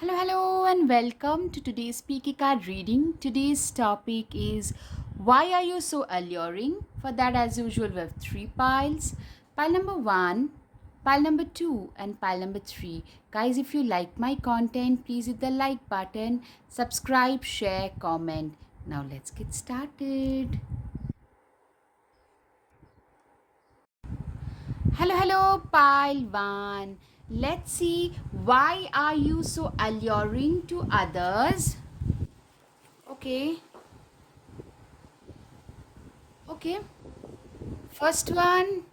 Hello, and welcome to today's Speaky Card reading. Today's topic is why are you so alluring? For that, as usual, we have three piles. Pile number one, pile number two, and pile number three. Guys, if you like my content, please hit the like button, subscribe, share, comment. Now, let's get started. Hello, pile one. Let's see why are you so alluring to others? Okay, okay. First one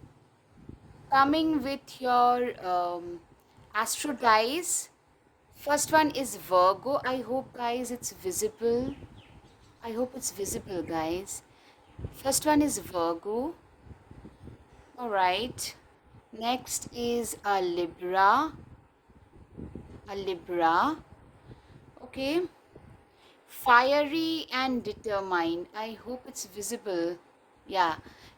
coming with your astro dice. First one is Virgo. I hope, guys, it's visible. I hope it's visible, guys. First one is Virgo. All right. Next is a Libra. A Libra. Okay. Fiery and determined. I hope it's visible. Yeah,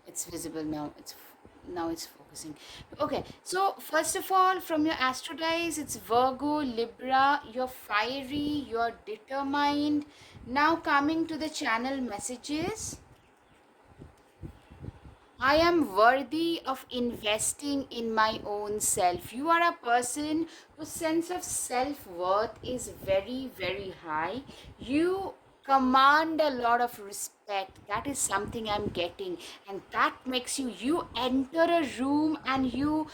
it's visible now. It's focusing. Okay, so first of all, from your astro dice, it's Virgo, Libra. You're fiery, you're determined. Now coming to the channel messages. I am worthy of investing in my own self. You are a person whose sense of self worth is very, very high. You command a lot of respect. That is something I'm getting, and that makes you enter a room and you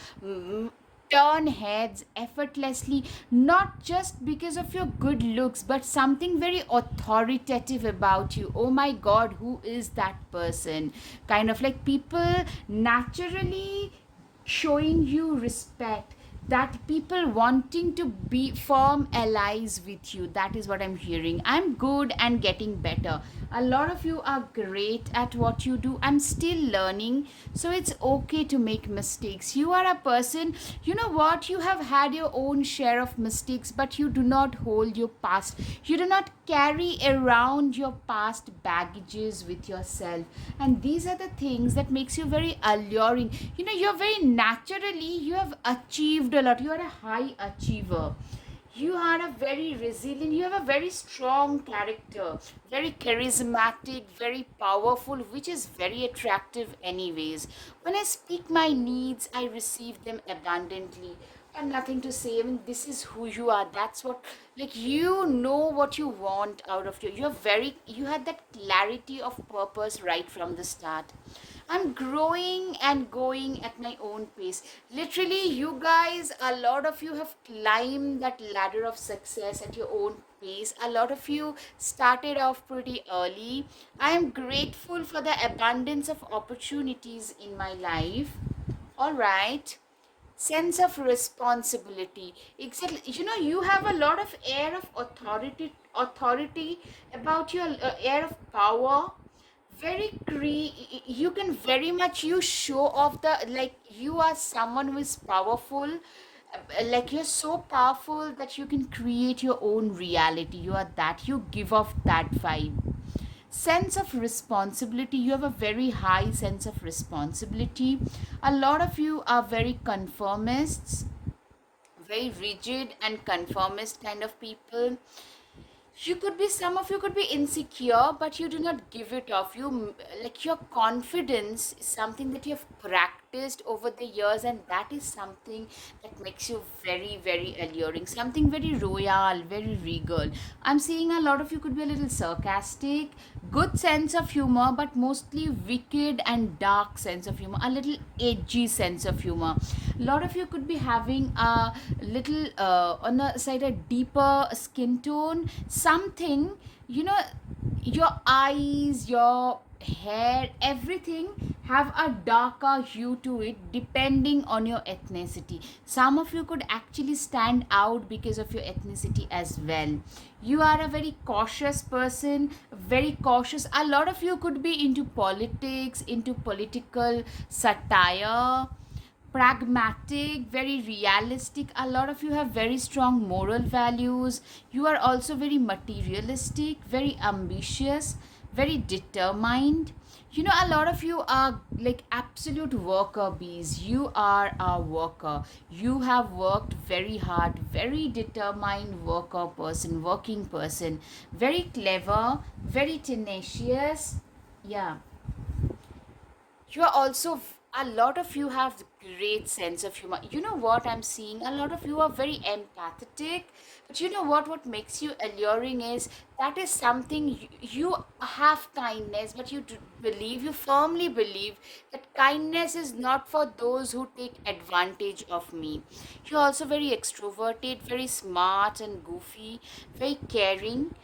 turn heads effortlessly, not just because of your good looks, but something very authoritative about you. Oh my god, who is that person? Kind of like people naturally showing you respect, that people wanting to be form allies with you. That is what I'm hearing. I'm good and getting better. A lot of you are great at what you do. I'm still learning, so it's okay to make mistakes. You are a person, you know what, you have had your own share of mistakes, but you do not hold your past. You do not carry around your past baggages with yourself, and these are the things that makes you very alluring. You know, you're very naturally, you have achieved a lot. You are a high achiever. You are a very resilient, you have a very strong character, very charismatic, very powerful, which is very attractive anyways. When I speak my needs, I receive them abundantly. And nothing to say. I mean, this is who you are. That's what, like, you know what you want out of you had that clarity of purpose right from the start. I'm growing and going at my own pace. Literally, you guys, a lot of you have climbed that ladder of success at your own pace. A lot of you started off pretty early. I am grateful for the abundance of opportunities in my life. All right. Sense of responsibility. Exactly. You know, you have a lot of air of authority about your air of power. You can very much, you show off the, like, you are someone who is powerful. Like, you're so powerful that you can create your own reality. You are that, you give off that vibe. Sense of responsibility, you have a very high sense of responsibility. A lot of you are very conformists, very rigid and conformist kind of people. Some of you could be insecure, but you do not give it off. Like, your confidence is something that you have practiced over the years, and that is something that makes you very, very alluring, something very royal, very regal. I'm seeing a lot of you could be a little sarcastic, good sense of humor, but mostly wicked and dark sense of humor, a little edgy sense of humor. A lot of you could be having a little on the side a deeper skin tone, something, you know, your eyes, your hair, everything have a darker hue to it depending on your ethnicity. Some of you could actually stand out because of your ethnicity as well. You are a very cautious person, very cautious. A lot of you could be into politics, into political satire, pragmatic, very realistic. A lot of you have very strong moral values. You are also very materialistic, very ambitious, very determined. A lot of you are like absolute worker bees. You are a worker. You have worked very hard, very determined working person, very clever, very tenacious. Yeah, you are also a lot of you have great sense of humor. You know what I'm seeing, a lot of you are very empathetic, but you know what makes you alluring is that is something you have kindness, but you firmly believe that kindness is not for those who take advantage of me. You're also very extroverted, very smart and goofy, very caring,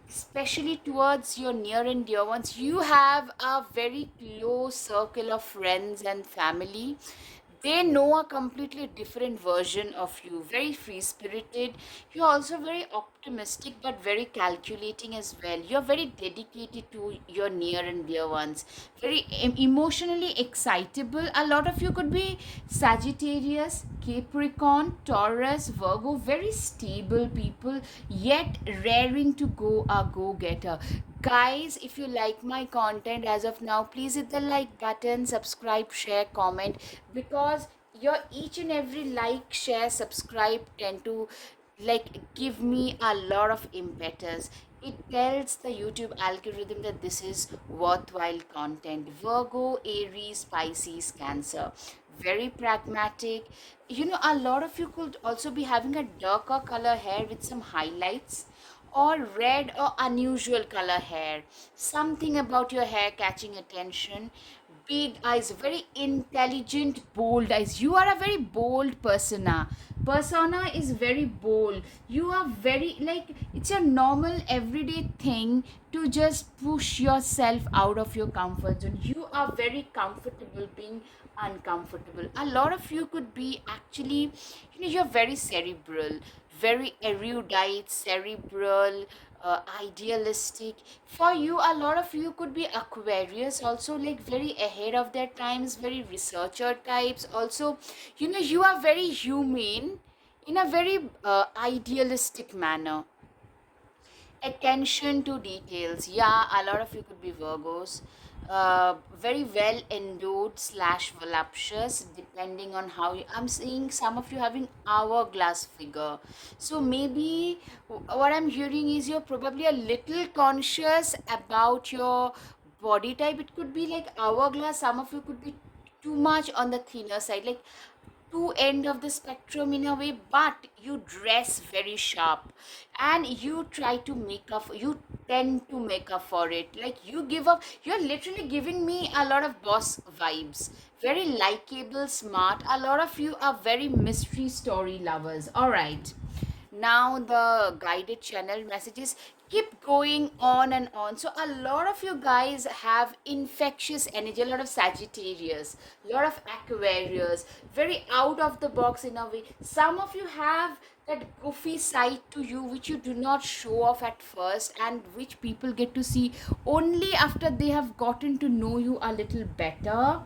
especially towards your near and dear ones. You have a very close circle of friends and family. They know a completely different version of you, very free spirited. You're also very optimistic but very calculating as well. You're very dedicated to your near and dear ones, very emotionally excitable. A lot of you could be Sagittarius, Capricorn, Taurus, Virgo, very stable people, yet raring to go a go getter. Guys, if you like my content as of now, please hit the like button, subscribe, share, comment, because your each and every like, share, subscribe tend to like give me a lot of impetus. It tells the YouTube algorithm that this is worthwhile content. Virgo, Aries, Pisces, Cancer, very pragmatic. A lot of you could also be having a darker color hair with some highlights, or red or unusual color hair. Something about your hair catching attention. Big eyes, very intelligent, bold eyes. You are a very bold persona is very bold. You are very like, it's a normal everyday thing to just push yourself out of your comfort zone. You are very comfortable being uncomfortable. A lot of you could be actually, you're very cerebral, very erudite, cerebral, idealistic. For you, a lot of you could be Aquarius, also like very ahead of their times, very researcher types. Also, you are very humane in a very idealistic manner. Attention to details. Yeah, a lot of you could be Virgos. Very well endowed slash voluptuous, depending on how I'm seeing some of you having hourglass figure. So maybe what I'm hearing is you're probably a little conscious about your body type. It could be like hourglass. Some of you could be too much on the thinner side, like two end of the spectrum in a way, but you dress very sharp and you try to make up, you tend to make up for it. Like you give up, you're literally giving me a lot of boss vibes, very likable, smart. A lot of you are very mystery story lovers. All right, now the guided channel messages keep going on and on. So a lot of you guys have infectious energy, a lot of Sagittarius, a lot of Aquarius, very out of the box in a way. Some of you have that goofy side to you which you do not show off at first, and which people get to see only after they have gotten to know you a little better.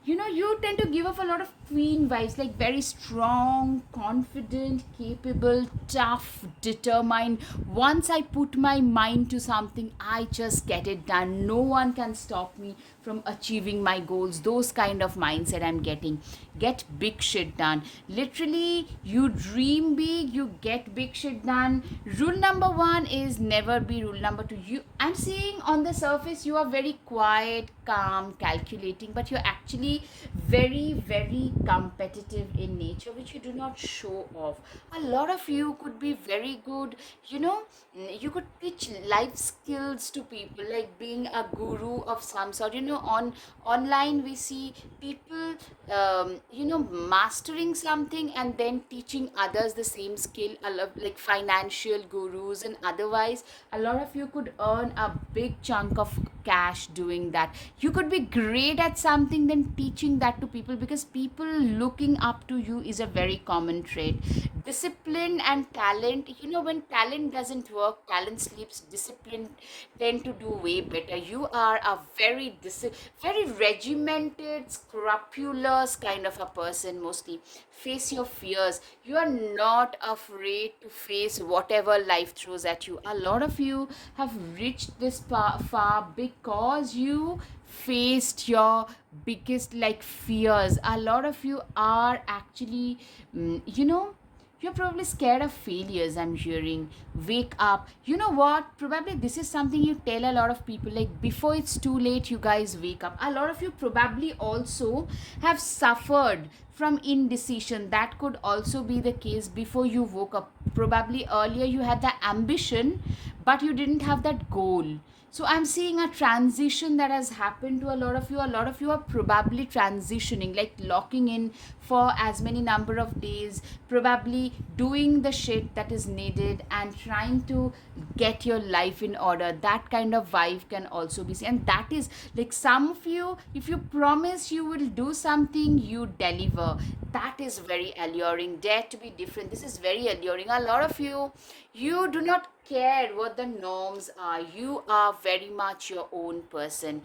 You tend to give off a lot of queen vibes, like very strong, confident, capable, tough, determined. Once I put my mind to something, I just get it done. No one can stop me from achieving my goals. Those kind of mindset I'm getting. Get big shit done. Literally, you dream big, you get big shit done. Rule number one is never be rule number two. I'm seeing on the surface you are very quiet, calm, calculating, but you're actually very, very competitive in nature, which you do not show off. A lot of you could be very good, you could teach life skills to people, like being a guru of some sort. On online we see people mastering something and then teaching others the same skill. I love like financial gurus, and otherwise a lot of you could earn a big chunk of cash doing that. You could be great at something then teaching that to people, because people looking up to you is a very common trait. Discipline and talent, you know, when talent doesn't work, talent sleeps, discipline tend to do way better. You are a very regimented, scrupulous kind of a person. Mostly face your fears. You are not afraid to face whatever life throws at you. A lot of you have reached this far because you faced your biggest like fears. A lot of you are actually, you know, you're probably scared of failures, I'm hearing. Wake up. You know what? Probably this is something you tell a lot of people, like, before it's too late, you guys wake up. A lot of you probably also have suffered from indecision. That could also be the case before you woke up. Probably earlier you had the ambition, but you didn't have that goal. So I'm seeing a transition that has happened to a lot of you. A lot of you are probably transitioning, like locking in for as many number of days, probably doing the shit that is needed and trying to get your life in order. That kind of vibe can also be seen. And that is like, some of you, if you promise you will do something, you deliver. That is very alluring. Dare to be different. This is very alluring. A lot of you, you do not care what the norms are. You are very much your own person.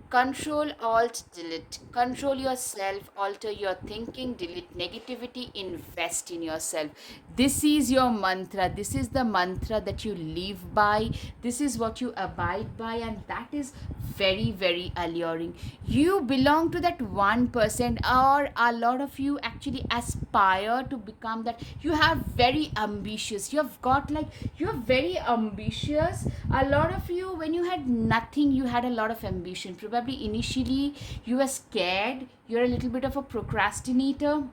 Control, alt, delete. Control yourself, alter your thinking, delete negativity, invest in yourself. This is your mantra. This is the mantra that you live by. This is what you abide by, and that is very, very alluring. You belong to that 1%, or a lot of you actually aspire to become that. You have very ambitious. You've got like, you're very ambitious. A lot of you, when you had nothing, you had a lot of ambition. Probably initially you were scared. You're a little bit of a procrastinator,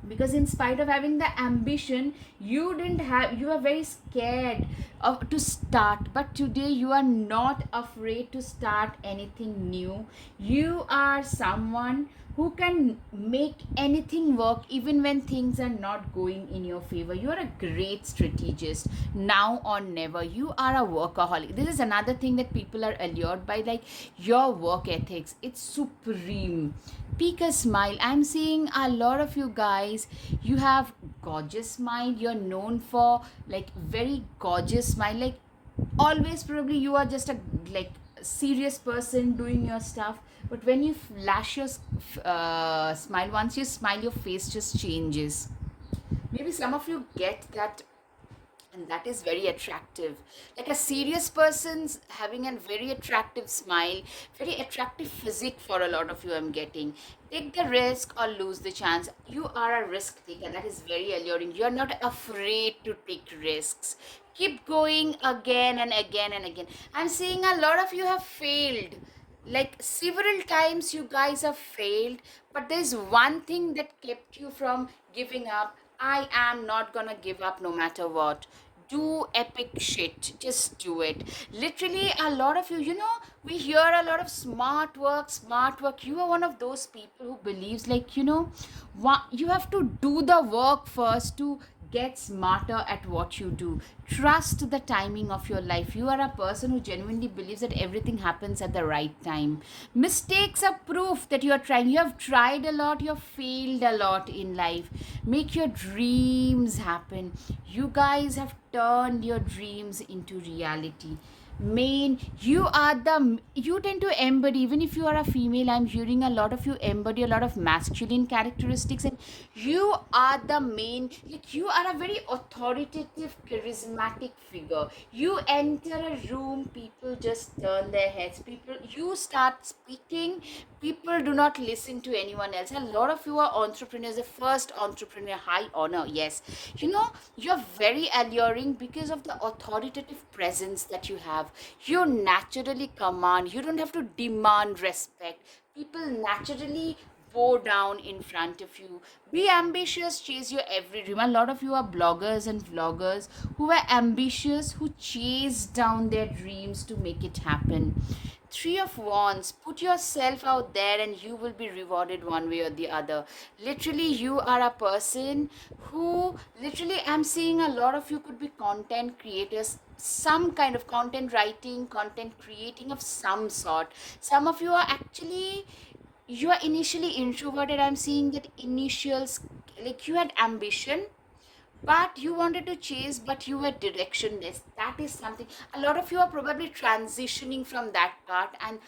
because in spite of having the ambition, you are very scared of to start. But today you are not afraid to start anything new. You are someone who can make anything work even when things are not going in your favor. You are a great strategist, now or never. You are a workaholic. This is another thing that people are allured by, like your work ethics. It's supreme. Peek a smile. I'm seeing a lot of you guys, you have gorgeous smile. You're known for like very gorgeous smile. Like, always probably you are just a like serious person doing your stuff, but when you flash your smile, once you smile, your face just changes. Maybe some of you get that, and that is very attractive. Like a serious person's having a very attractive smile, very attractive physique. For a lot of you, I'm getting, take the risk or lose the chance. You are a risk taker. That is very alluring. You're not afraid to take risks. Keep going again and again and again. I'm seeing a lot of you have failed, like several times you guys have failed, but there's one thing that kept you from giving up. I am not gonna give up no matter what. Do epic shit, just do it. Literally, a lot of you, you know, we hear a lot of smart work. You are one of those people who believes, like, you know, you have to do the work first to get smarter at what you do. Trust the timing of your life. You are a person who genuinely believes that everything happens at the right time. Mistakes are proof that you are trying. You have tried a lot, you have failed a lot in life. Make your dreams happen. You guys have turned your dreams into reality. Main, you tend to embody, even if you are a female, I'm hearing a lot of you embody a lot of masculine characteristics, and you are the main, like you are a very authoritative, charismatic figure. You enter a room, people just turn their heads. People, you start speaking, people do not listen to anyone else. A lot of you are entrepreneurs, the first entrepreneur, high honor, yes. You know, you're very alluring because of the authoritative presence that you have. You naturally command. You don't have to demand respect. People naturally bow down in front of you. Be ambitious, chase your every dream. A lot of you are bloggers and vloggers who are ambitious, who chase down their dreams to make it happen. Three of Wands, put yourself out there and you will be rewarded one way or the other. Literally, you are a person who, literally, I'm seeing a lot of you could be content creators, some kind of content writing, content creating of some sort. Some of you are actually, you are initially introverted. I'm seeing that initials, like you had ambition, but you wanted to chase, but you were directionless. That is something, a lot of you are probably transitioning from that part, and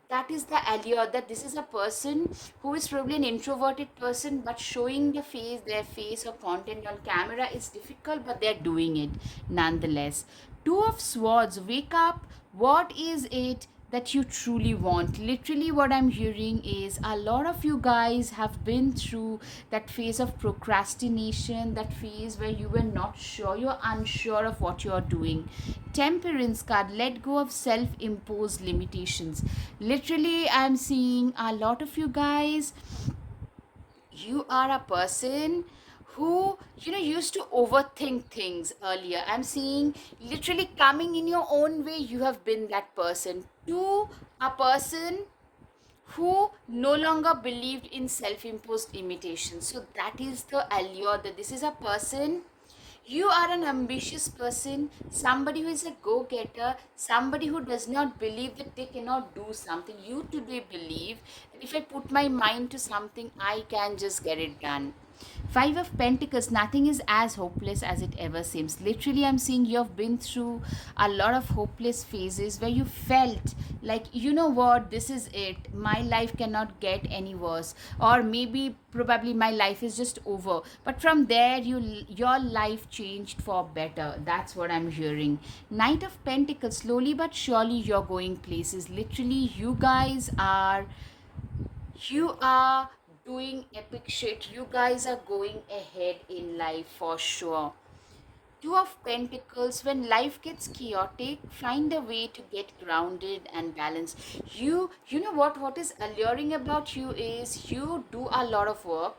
that is the allure, that this is a person who is probably an introverted person, but showing their face or content on camera is difficult, but they're doing it nonetheless. Two of Swords, wake up. What is it that you truly want? Literally, what I'm hearing is a lot of you guys have been through that phase of procrastination, that phase where you were not sure, you're unsure of what you're doing. Temperance card, let go of self imposed limitations. Literally, I'm seeing a lot of you guys, you are a person who used to overthink things earlier. I'm seeing, literally coming in your own way, you have been that person to a person who no longer believed in self-imposed imitation. So that is the allure, that this is a person, you are an ambitious person, somebody who is a go-getter, somebody who does not believe that they cannot do something. You today believe that if I put my mind to something, I can just get it done. Five of Pentacles, nothing is as hopeless as it ever seems. Literally, I'm seeing you have been through a lot of hopeless phases where you felt like, you know what, this is it. My life cannot get any worse. Or maybe, probably, my life is just over. But from there, your life changed for better. That's what I'm hearing. Knight of Pentacles, slowly but surely, you're going places. Literally, you are doing epic shit. You guys are going ahead in life for sure. Two of Pentacles, when life gets chaotic, find a way to get grounded and balanced. You know what is alluring about you is you do a lot of work,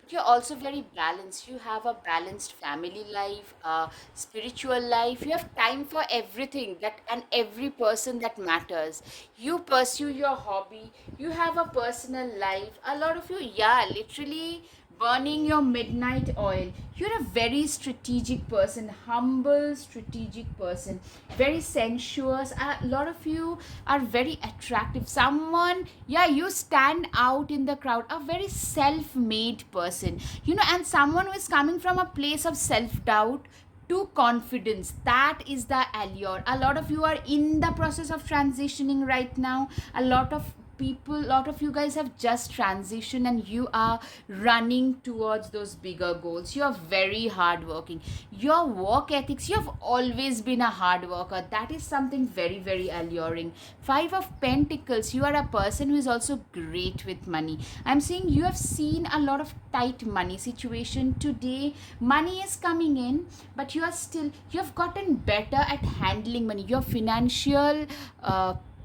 but you're also very balanced. You have a balanced family life, a spiritual life. You have time for everything that and every person that matters. You pursue your hobby. You have a personal life. A lot of you, yeah, literally burning your midnight oil. You're a very strategic person, humble, strategic person, very sensuous. A lot of you are very attractive. Someone, yeah, you stand out in the crowd, a very self made person, and someone who is coming from a place of self doubt to confidence. That is the allure. A lot of you are in the process of transitioning right now. A lot of you guys have just transitioned, and you are running towards those bigger goals. You are very hardworking. Your work ethics, you have always been a hard worker. That is something very, very alluring. Five of Pentacles, you are a person who is also great with money. I'm saying you have seen a lot of tight money situation today. Money is coming in, but you have gotten better at handling money. Your financial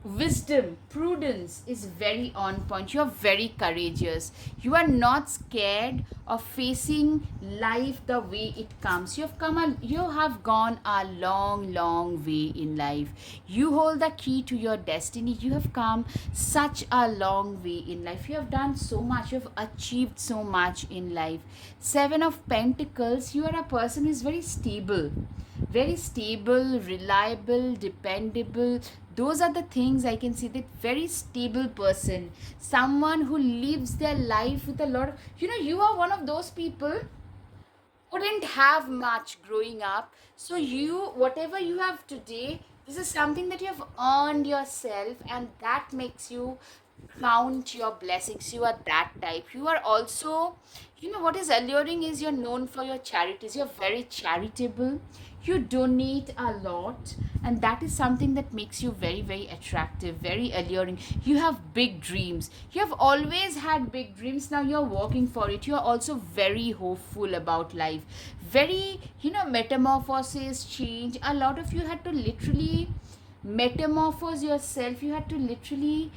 wisdom, prudence is very on point. You're very courageous. You are not scared of facing life the way it comes. You have gone a long, long way in life. You hold the key to your destiny. You have come such a long way in life. You have done so much. You have achieved so much in life. Seven of Pentacles, you are a person who is very stable, reliable, dependable. Those are the things I can see. That very stable person, someone who lives their life with a lot of, you are one of those people who didn't have much growing up. So whatever you have today, this is something that you have earned yourself, and that makes you count your blessings. You are that type. You are also, what is alluring is you're known for your charities. You're very charitable. You donate a lot, and that is something that makes you very, very attractive, very alluring. You have big dreams. You have always had big dreams. Now you're working for it. You're also very hopeful about life. Very, metamorphosis, change. A lot of you had to literally metamorphose yourself. You had to literally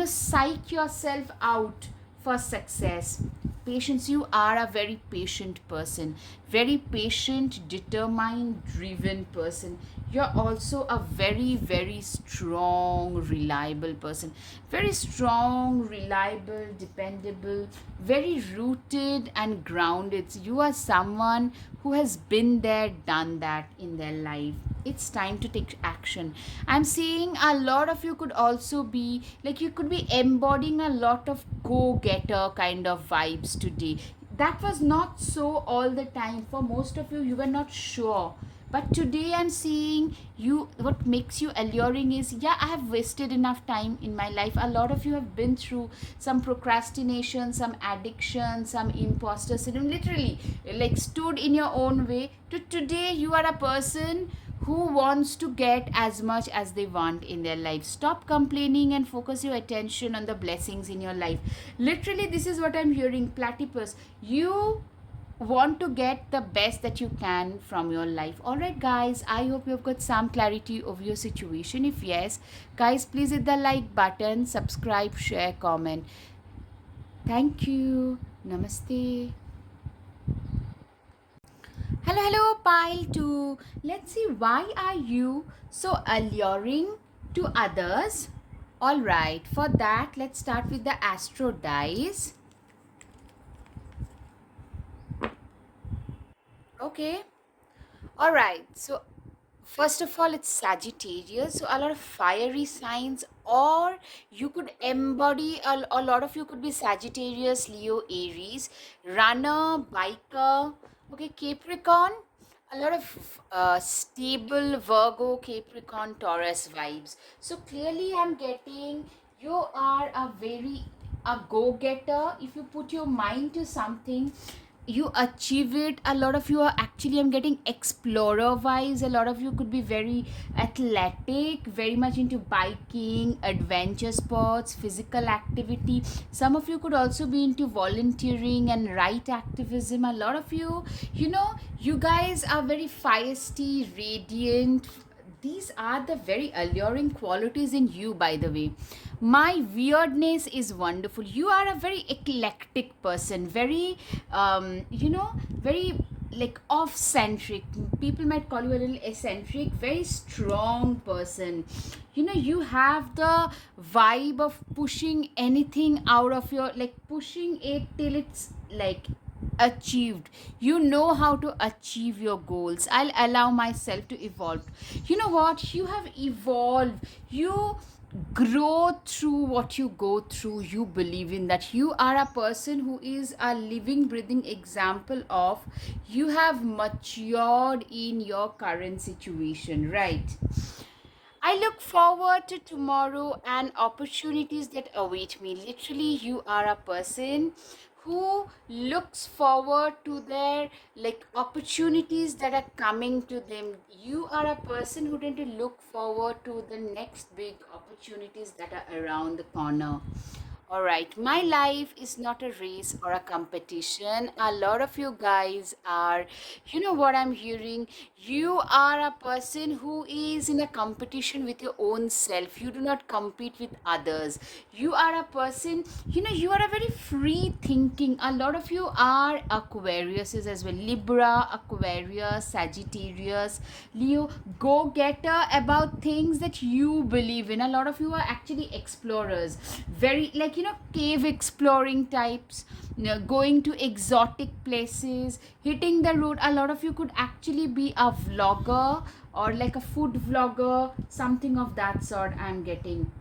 psych yourself out for success. Patience, you are a very patient person, very patient, determined, driven person. You're also a very, very strong, reliable person, very strong, reliable, dependable, very rooted and grounded. You are someone who has been there, done that in their life. It's time to take action. I'm seeing a lot of you could also be like, you could be embodying a lot of go-getter kind of vibes today. that was not so all the time. For most of you, you were not sure. But today I'm seeing you, what makes you alluring is, yeah, I have wasted enough time in my life. A lot of you have been through some procrastination, some addiction, some imposter syndrome, literally like stood in your own way. To today, you are a person who wants to get as much as they want in their life. Stop complaining and focus your attention on the blessings in your life. Literally, this is what I'm hearing, platypus. You want to get the best that you can from your life. All right, guys, I hope you've got some clarity of your situation. If yes, guys, please hit the like button, subscribe, share, comment. Thank you. Namaste. Hello, hello, pile 2. Let's see, why are you so alluring to others? All right, for that, let's start with the astro dice. Okay. All right. So, first of all, it's Sagittarius. So, a lot of fiery signs, or you could embody a lot of you could be Sagittarius, Leo, Aries, runner, biker. Okay, Capricorn. A lot of stable Virgo, Capricorn, Taurus vibes. So, clearly, I'm getting you are a go-getter. If you put your mind to something, you achieve it. A lot of you are actually, I'm getting explorer wise. A lot of you could be very athletic, very much into biking, adventure sports, physical activity. Some of you could also be into volunteering and right activism. A lot of you, you guys are very feisty, radiant. These are the very alluring qualities in you, by the way. My weirdness is wonderful. You are a very eclectic person, very very like off centric. People might call you a little eccentric, very strong person. You have the vibe of pushing anything out of your, like pushing it till it's like achieved. You know how to achieve your goals. I'll allow myself to evolve. You know what, you have evolved. You grow through what you go through. You believe in that. You are a person who is a living breathing example of, you have matured in your current situation, right? I look forward to tomorrow and opportunities that await me. Literally, you are a person who looks forward to their like opportunities that are coming to them. You are a person who tend to look forward to the next big opportunities that are around the corner. All right, my life is not a race or a competition. A lot of you guys are, what I'm hearing? You are a person who is in a competition with your own self. You do not compete with others. You are a person, you are a very free thinking. A lot of you are Aquariuses as well. Libra, Aquarius, Sagittarius, Leo, go getter about things that you believe in. A lot of you are actually explorers, very like cave exploring types, going to exotic places, hitting the road. A lot of you could actually be a vlogger or like a food vlogger, something of that sort. I'm getting.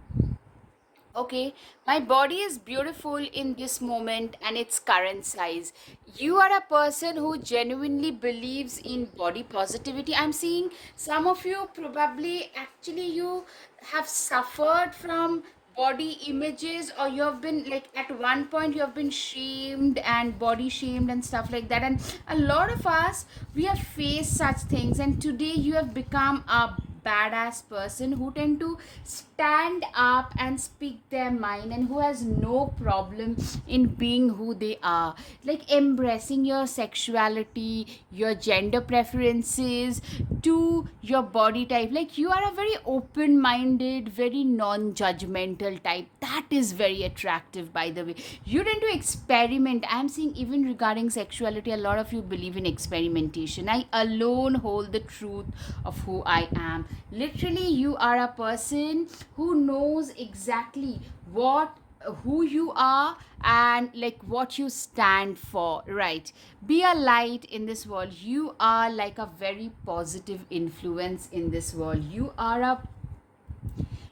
Okay, my body is beautiful in this moment and its current size. You are a person who genuinely believes in body positivity. I'm seeing some of you probably actually you have suffered from body images, or you have been like at one point you have been shamed and body shamed and stuff like that. And a lot of us, we have faced such things, and today you have become a badass person who tend to stand up and speak their mind, and who has no problem in being who they are, like embracing your sexuality, your gender preferences, to your body type. Like you are a very open minded, very non judgmental type. That is very attractive, by the way. You tend to experiment. I'm seeing even regarding sexuality, a lot of you believe in experimentation. I alone hold the truth of who I am. Literally, you are a person who knows exactly what who you are and like what you stand for, right? Be a light in this world. You are like a very positive influence in this world.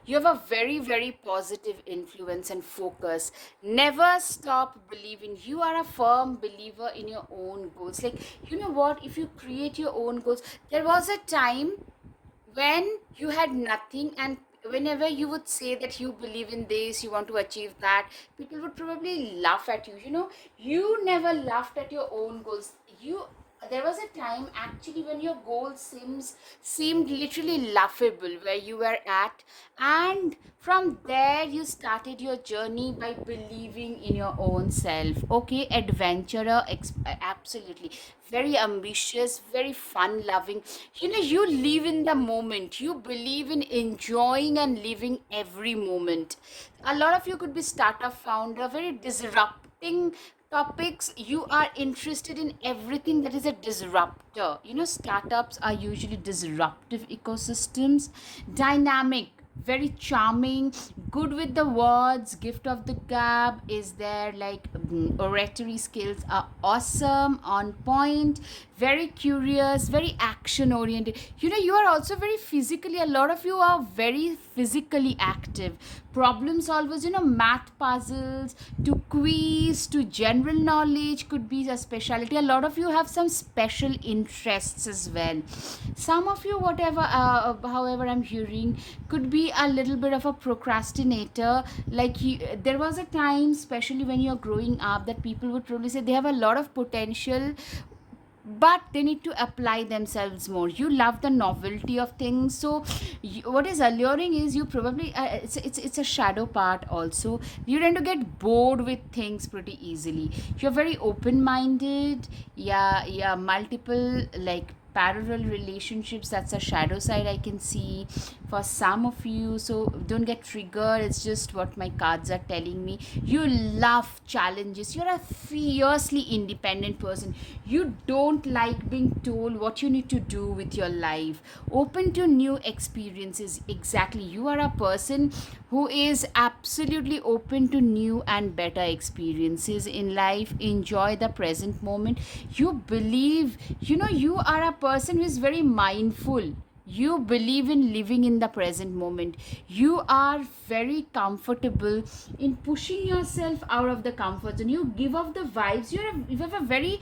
You have a very, very positive influence and focus. Never stop believing. You are a firm believer in your own goals. Like, you know what? If you create your own goals, there was a time when you had nothing, and whenever you would say that you believe in this, you want to achieve that, people would probably laugh at you. You never laughed at your own goals. You There was a time actually when your goals seemed literally laughable where you were at, and from there you started your journey by believing in your own self. Okay, adventurer, absolutely, very ambitious, very fun loving. You live in the moment. You believe in enjoying and living every moment. A lot of you could be startup founder, very disrupting topics. You are interested in everything that is a disruptor. Startups are usually disruptive ecosystems, dynamic, very charming, good with the words, gift of the gab is there, like oratory skills are awesome, on point, very curious, very action oriented. You are also very physically, a lot of you are very physically active, problem solvers. Math puzzles to quiz to general knowledge could be a specialty. A lot of you have some special interests as well. Some of you, whatever, however I'm hearing, could be a little bit of a procrastinator. Like, there was a time, especially when you're growing up, that people would probably say they have a lot of potential, but they need to apply themselves more. You love the novelty of things. So what is alluring is, you probably, it's a shadow part also. You tend to get bored with things pretty easily. You're very open minded. Yeah, multiple, like, parallel relationships. That's a shadow side I can see for some of you. So don't get triggered, it's just what my cards are telling me. You love challenges. You're a fiercely independent person. You don't like being told what you need to do with your life. Open to new experiences. Exactly, you are a person who is absolutely open to new and better experiences in life. Enjoy the present moment. You believe, you are a person who is very mindful. You believe in living in the present moment. You are very comfortable in pushing yourself out of the comfort zone. You give off the vibes. You have a very,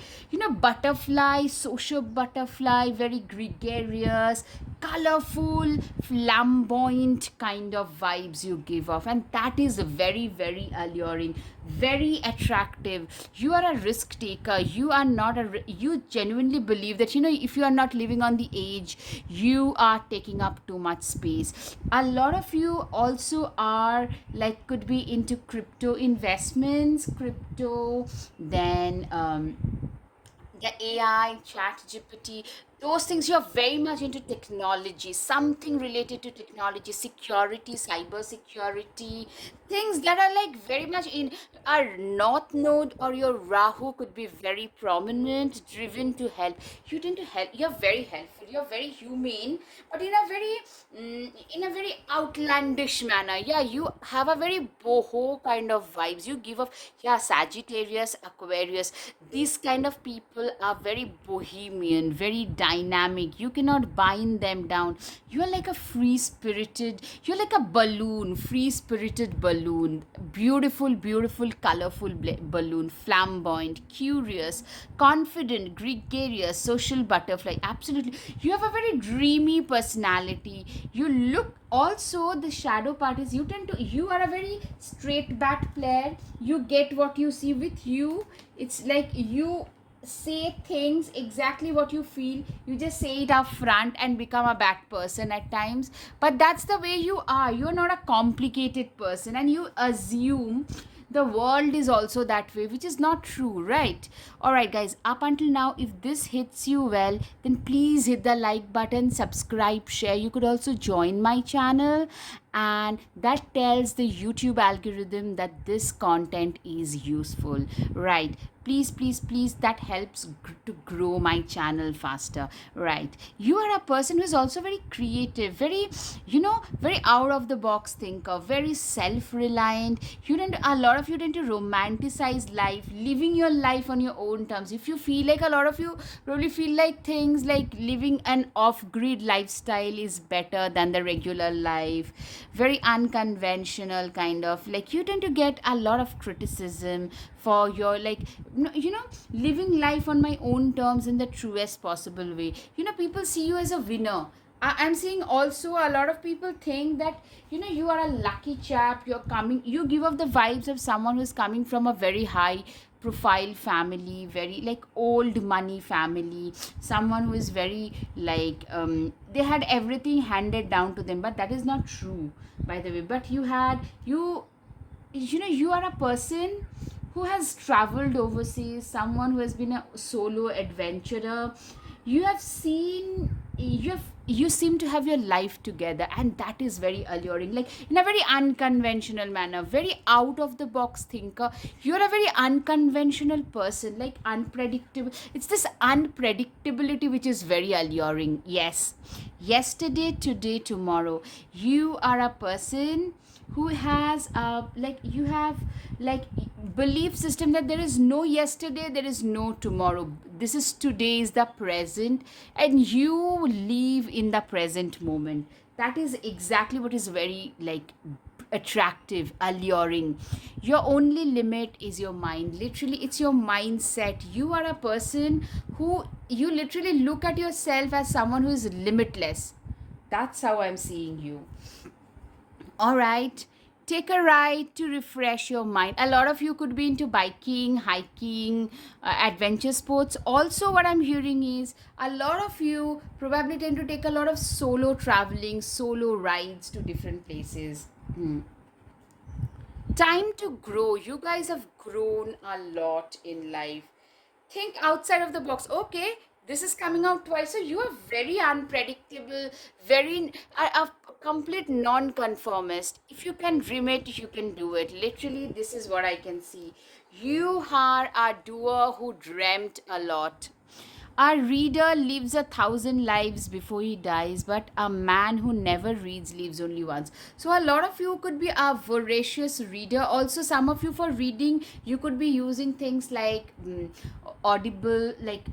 butterfly, social butterfly, very gregarious, colorful, flamboyant kind of vibes you give off, and that is very, very alluring, very attractive. You are a risk taker. You are not you genuinely believe that, if you are not living on the edge, you are taking up too much space. A lot of you also are, like, could be into crypto investments, crypto, then the AI, chat GPT, those things. You're very much into technology, something related to technology, security, cyber security, things that are like very much in our North Node or your Rahu could be very prominent, driven to help. You tend to help. You're very helpful. You're very humane, but in a very outlandish manner. Yeah, you have a very boho kind of vibes. You give off, yeah, Sagittarius, Aquarius. These kind of people are very bohemian, very dynamic. You cannot bind them down. You are like a free spirited. You're like a balloon, free spirited balloon. Beautiful, beautiful, colorful balloon. Flamboyant, curious, confident, gregarious, social butterfly. Absolutely. You have a very dreamy personality. You look, also the shadow part is, you are a very straight bat player. You get what you see with you. It's like you say things exactly what you feel. You just say it up front and become a bad person at times, but that's the way you are. You're not a complicated person, and you assume the world is also that way, which is not true, right? All right, guys, up until now, if this hits you well, then please hit the like button, subscribe, share. You could also join my channel, and that tells the YouTube algorithm that this content is useful, right? Please, please, please, that helps to grow my channel faster, right? You are a person who is also very creative, very, very out of the box thinker, very self-reliant. A lot of you tend to romanticize life, living your life on your own terms. If you feel like, a lot of you probably feel like things like living an off-grid lifestyle is better than the regular life. very unconventional kind of, like you tend to get a lot of criticism for your, like, living life on my own terms in the truest possible way. People see you as a winner. I'm seeing also a lot of people think that you are a lucky chap. You give off the vibes of someone who's coming from a very high profile family, very like old money family, someone who is very like, they had everything handed down to them, but that is not true, by the way. But you are a person who has traveled overseas, someone who has been a solo adventurer. You seem to have your life together, and that is very alluring, like in a very unconventional manner, very out of the box thinker. You're a very unconventional person, like unpredictable. It's this unpredictability which is very alluring. Yes, yesterday, today, tomorrow. You are a person who has like, you have like belief system that there is no yesterday, there is no tomorrow. This is today, is the present, and you live in the present moment. That is exactly what is very like attractive, alluring. Your only limit is your mind. Literally, it's your mindset. You are a person who, you literally look at yourself as someone who is limitless. That's how I'm seeing you. All right. Take a ride to refresh your mind. A lot of you could be into biking, hiking, adventure sports. Also, what I'm hearing is a lot of you probably tend to take a lot of solo traveling, solo rides to different places. Time to grow. You guys have grown a lot in life. Think outside of the box. Okay, this is coming out twice. So you are very unpredictable, very a complete non-conformist. If you can dream it, you can do it. Literally, this is what I can see. You are a doer who dreamt a lot. Our reader lives 1,000 lives before he dies, but a man who never reads lives only once. So, a lot of you could be a voracious reader. Also, some of you, for reading, you could be using things like Audible, like,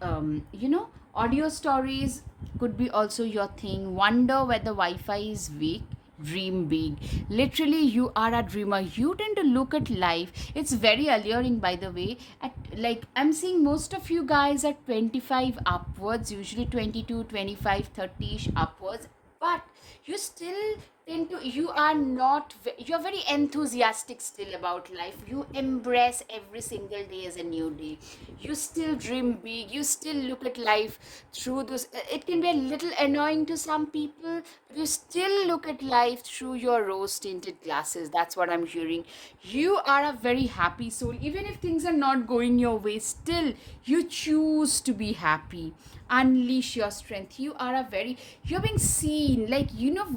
audio stories could be also your thing. Wonder whether Wi Fi is weak. Dream big. Literally, you are a dreamer. You tend to look at life. It's very alluring, by the way. At, like, I'm seeing most of you guys at 25 upwards, usually 22, 25, 30ish upwards. But you still tend to, you are not, you're very enthusiastic still about life. You embrace every single day as a new day. You still dream big. You still look at life through those. It can be a little annoying to some people, but you still look at life through your rose tinted glasses. That's what I'm hearing. You are a very happy soul. Even if things are not going your way, still you choose to be happy. Unleash your strength. You are a very, you're being seen. Like,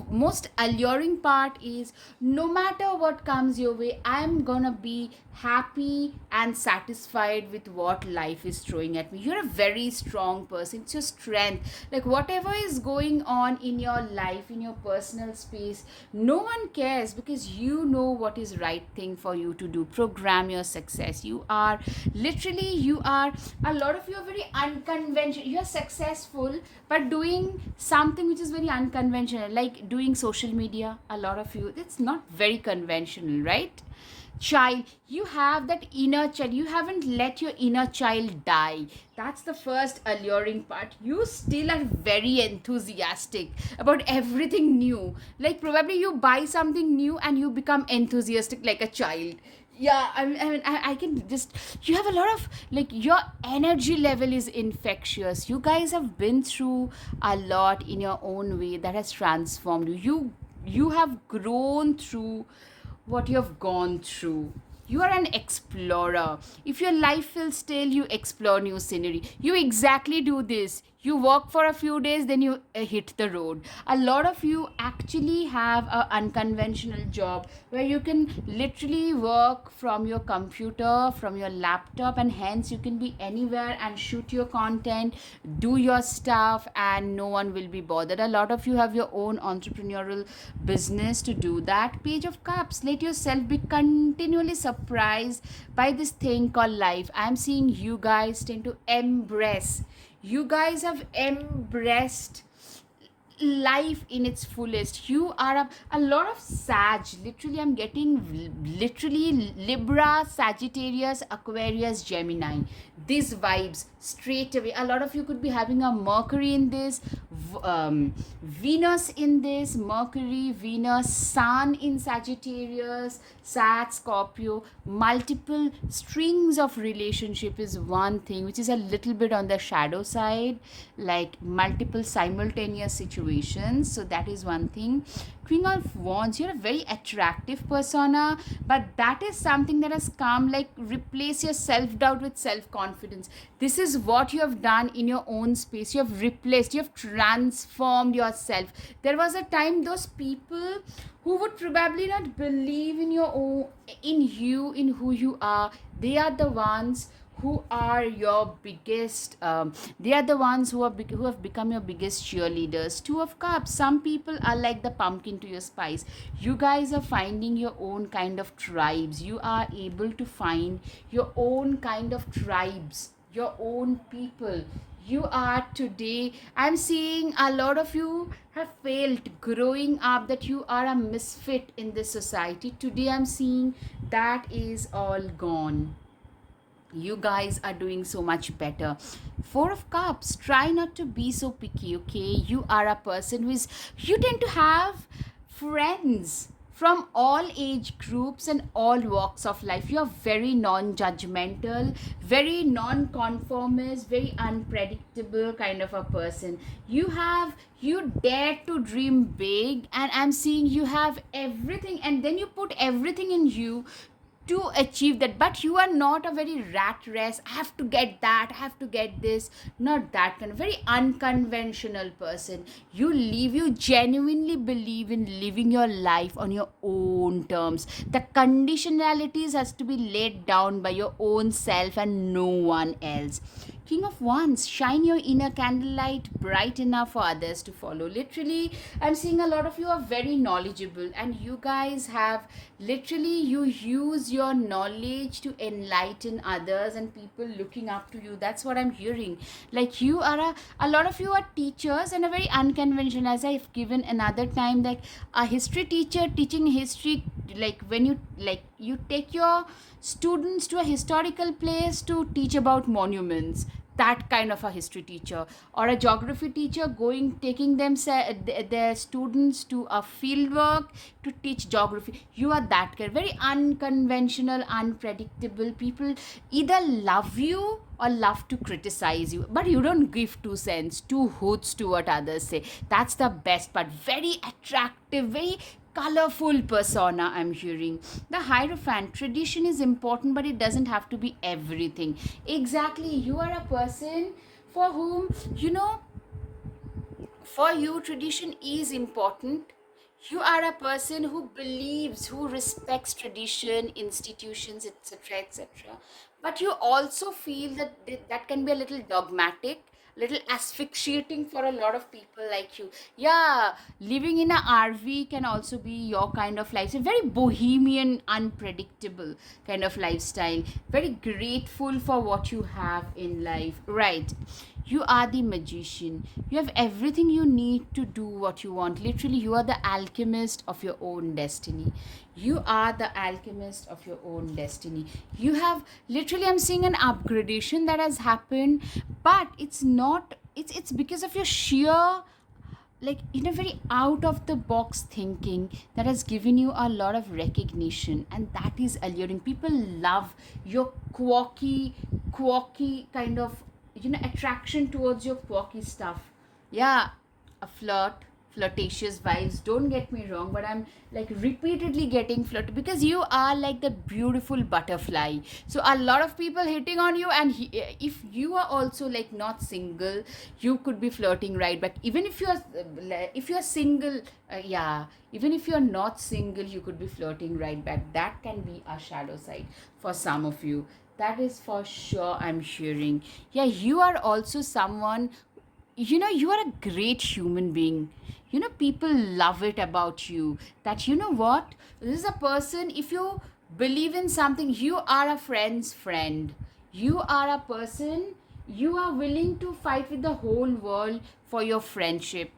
most alluring part is, no matter what comes your way, I'm gonna be happy and satisfied with what life is throwing at me. You're a very strong person. It's your strength. Like, whatever is going on in your life, in your personal space, no one cares, because you know what is right thing for you to do. Program your success. You are literally, you are, a lot of you are very unconventional. You're successful, but doing something which is very unconventional, like doing social media. A lot of you, it's not very conventional, right? Child, you have that inner child. You haven't let your inner child die. That's the first alluring part. You still are very enthusiastic about everything new. Like, probably you buy something new and you become enthusiastic like a child. Yeah, I can just, you have a lot of, like, your energy level is infectious. You guys have been through a lot in your own way that has transformed you. You have grown through what you have gone through. You are an explorer. If your life feels stale, you explore new scenery. You exactly do this. You work for a few days, then you hit the road. A lot of you actually have an unconventional job where you can literally work from your computer, from your laptop, and hence you can be anywhere and shoot your content, do your stuff, and no one will be bothered. A lot of you have your own entrepreneurial business to do that. Page of Cups, let yourself be continually surprised by this thing called life. I'm seeing you guys tend to embrace. You guys have embraced, life in its fullest. You are a lot of Sag. Literally, I'm getting literally Libra, Sagittarius, Aquarius, Gemini. These vibes straight away. A lot of you could be having a Mercury in this, Venus in this, Mercury, Venus, Sun in Sagittarius, Sag, Scorpio. Multiple strings of relationship is one thing, which is a little bit on the shadow side, like multiple simultaneous situations. So that is one thing. Queen of Wands, you're a very attractive persona, but that is something that has come, like replace your self doubt with self confidence. This is what you have done in your own space. You have replaced, you have transformed yourself. There was a time those people who would probably not believe in your own, in you, in who you are, they are the ones who are your biggest, they are the ones who have become your biggest cheerleaders. Two of Cups, some people are like the pumpkin to your spice. You guys are finding your own kind of tribes. You are able to find your own kind of tribes, your own people. You are today, I'm seeing a lot of you have failed growing up, that you are a misfit in this society. Today I'm seeing that is all gone. You guys are doing so much better. Four of Cups, try not to be so picky, okay? You are a person who is, you tend to have friends from all age groups and all walks of life. You're very non-judgmental, very non-conformist, very unpredictable kind of a person. You dare to dream big, and I'm seeing you have everything, and then you put everything in you to achieve that. But you are not a very rat race, I have to get that, I have to get this. Not that kind of very unconventional person. You genuinely believe in living your life on your own terms. The conditionalities has to be laid down by your own self and no one else. King of Wands, shine your inner candlelight bright enough for others to follow. Literally, I'm seeing a lot of you are very knowledgeable, and you guys have literally, you use your knowledge to enlighten others and people looking up to you. That's what I'm hearing. Like you are a lot of you are teachers and a very unconventional, as I've given another time, like a history teacher teaching history. Like when you take your students to a historical place to teach about monuments, that kind of a history teacher. Or a geography teacher taking their students to a field work to teach geography. You are that kind, very unconventional, unpredictable. People either love you or love to criticize you, but you don't give 2 cents, 2 hoots to what others say. That's the best part. Very attractive, very colorful persona I'm hearing. The Hierophant, tradition is important, but it doesn't have to be everything. Exactly, you are a person for whom, for you tradition is important. You are a person who believes, who respects tradition, institutions, etc., etc., but you also feel that that can be a little dogmatic, little asphyxiating for a lot of people like you. Yeah, living in a RV can also be your kind of life. It's a very bohemian, unpredictable kind of lifestyle. Very grateful for what you have in life, right? You are the magician. You have everything you need to do what you want. Literally, you are the alchemist of your own destiny. You are the alchemist of your own destiny. You have literally, I'm seeing an upgradation that has happened, but it's not, it's because of your sheer, like in a very out of the box thinking that has given you a lot of recognition, and that is alluring. People love your quirky kind of, attraction towards your quirky stuff. Yeah, a flirtatious vibes, don't get me wrong, but I'm like repeatedly getting flirt because you are like the beautiful butterfly. So a lot of people hitting on you, and if you are also like not single, you could be flirting right back. Even if you're single, yeah, even if you're not single, you could be flirting right back. That can be a shadow side for some of you. That is for sure, I'm hearing. Yeah, you are also someone, you are a great human being. People love it about you, that what, this is a person, if you believe in something, you are a friend's friend. You are a person, you are willing to fight with the whole world for your friendship.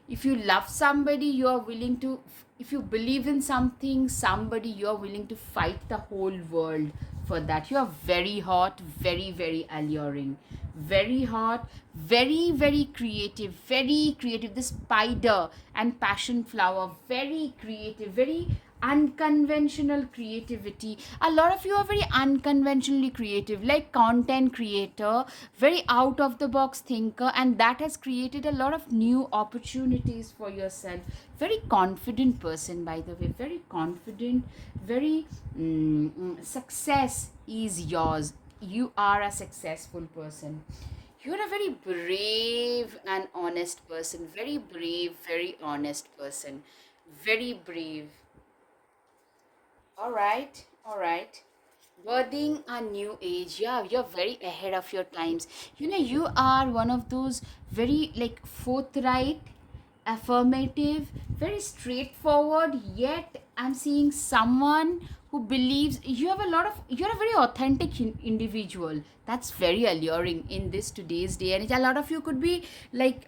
If you love somebody, you are willing to, if you believe in something, somebody, you are willing to fight the whole world for that. You are very hot, very, very alluring, very hot, very, very creative, very creative. The spider and passion flower, very creative, very unconventional creativity. A lot of you are very unconventionally creative, like content creator, very out of the box thinker, and that has created a lot of new opportunities for yourself. Very confident person, by the way, very confident, very success is yours. You are a successful person. You're a very brave and honest person, very brave, very honest person, very brave. All right, all right. Birthing a new age. Yeah, you're very ahead of your times. You are one of those very like forthright, affirmative, very straightforward, yet I'm seeing someone who believes you're a very authentic individual. That's very alluring in this today's day and age. A lot of you could be like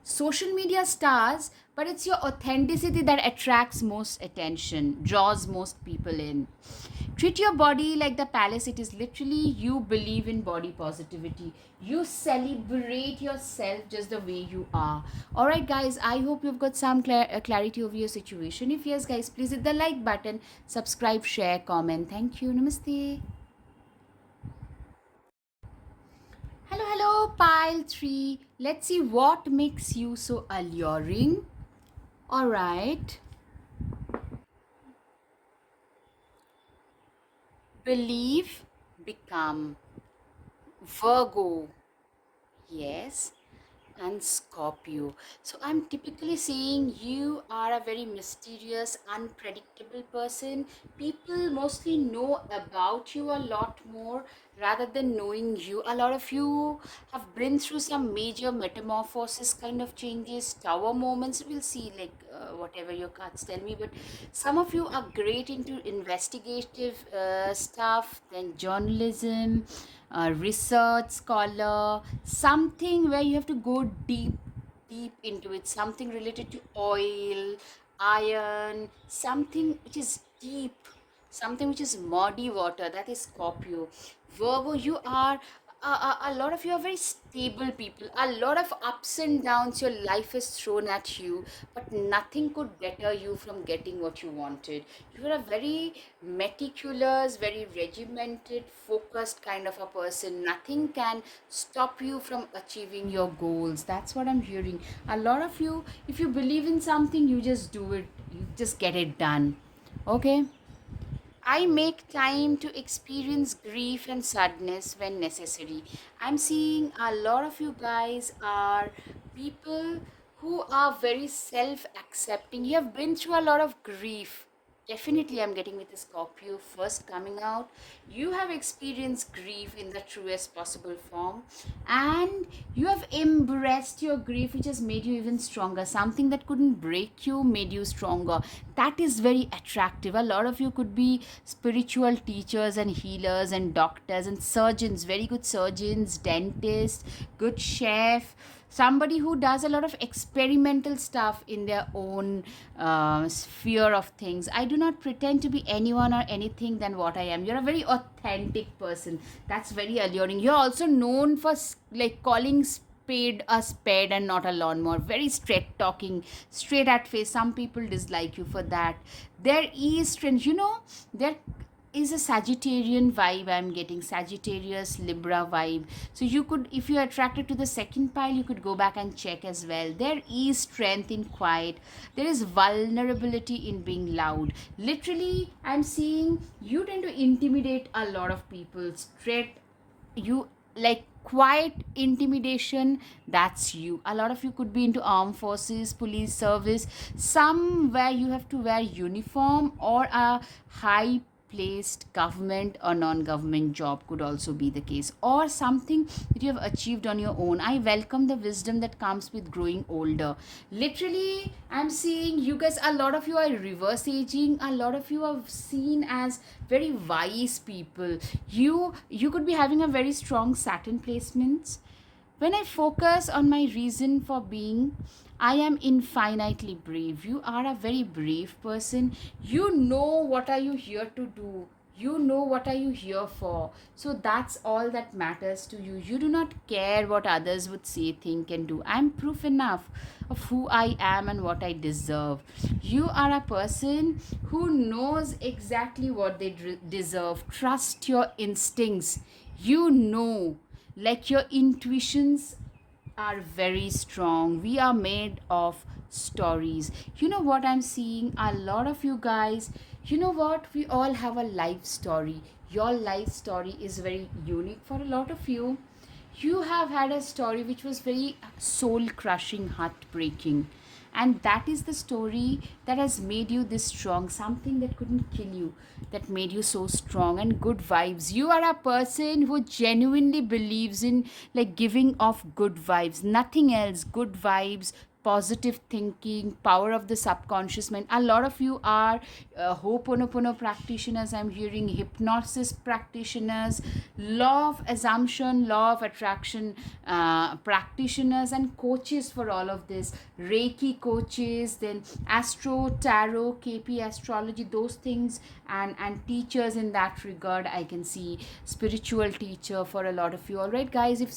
social media stars, but it's your authenticity that attracts most attention, draws most people in. Treat your body like the palace it is. Literally, you believe in body positivity. You celebrate yourself just the way you are. All right, guys, I hope you've got some clarity over your situation. If yes, guys, please hit the like button, subscribe, share, comment. Thank you. Namaste. Hello, hello, pile 3. Let's see what makes you so alluring. All right. Believe, become. Virgo. Yes. And Scorpio. So I'm typically saying you are a very mysterious, unpredictable person. People mostly know about you a lot more rather than knowing you. A lot of you have been through some major metamorphosis kind of changes, tower moments. We'll see, like whatever your cards tell me. But some of you are great into investigative stuff, then journalism, research scholar, something where you have to go deep into it, something related to oil, iron, something which is deep, something which is muddy water. That is Scorpio. Virgo, you are a lot of you are very stable people. A lot of ups and downs your life is thrown at you, but nothing could deter you from getting what you wanted. You are a very meticulous, very regimented, focused kind of a person. Nothing can stop you from achieving your goals. That's what I'm hearing. A lot of you, if you believe in something, you just do it, you just get it done. Okay. I make time to experience grief and sadness when necessary. I'm seeing a lot of you guys are people who are very self accepting. You have been through a lot of grief. Definitely, I'm getting with the Scorpio first coming out. You have experienced grief in the truest possible form, and you have embraced your grief, which has made you even stronger. Something that couldn't break you made you stronger. That is very attractive. A lot of you could be spiritual teachers and healers and doctors and surgeons, very good surgeons, dentists, good chef, somebody who does a lot of experimental stuff in their own sphere of things. I do not pretend to be anyone or anything than what I am. You're a very authentic person. That's very alluring. You're also known for like calling spade a spade and not a lawnmower. Very straight talking, straight at face. Some people dislike you for that. There is strength, there is a Sagittarian vibe. I'm getting Sagittarius Libra vibe. So you could, if you're attracted to the second pile, you could go back and check as well. There is strength in quiet. There is vulnerability in being loud. Literally, I'm seeing you tend to intimidate a lot of people. Straight, you like quiet intimidation. That's you. A lot of you could be into armed forces, police service, somewhere you have to wear uniform, or a high placed government or non-government job could also be the case, or something that you have achieved on your own. I welcome the wisdom that comes with growing older. Literally, I'm seeing you guys, a lot of you are reverse aging. A lot of you are seen as very wise people. You could be having a very strong Saturn placements. When I focus on my reason for being, I am infinitely brave. You are a very brave person. You know what are you here to do. You know what are you here for. So that's all that matters to you. You do not care what others would say, think, and do. I'm proof enough of who I am and what I deserve. You are a person who knows exactly what they deserve. Trust your instincts. You know, like your intuitions are very strong. We are made of stories. You know what I'm seeing? A lot of you guys, you know what? We all have a life story. Your life story is very unique for a lot of you. You have had a story which was very soul crushing, heartbreaking. And that is the story that has made you this strong. Something that couldn't kill you, that made you so strong. And good vibes. You are a person who genuinely believes in like giving off good vibes, nothing else. Good vibes, positive thinking, power of the subconscious mind. A lot of you are Ho'oponopono practitioners. I'm hearing hypnosis practitioners, law of assumption, law of attraction practitioners, and coaches for all of this. Reiki coaches, then astro, tarot, KP astrology, those things, and teachers in that regard. I can see spiritual teacher for a lot of you. All right, guys, if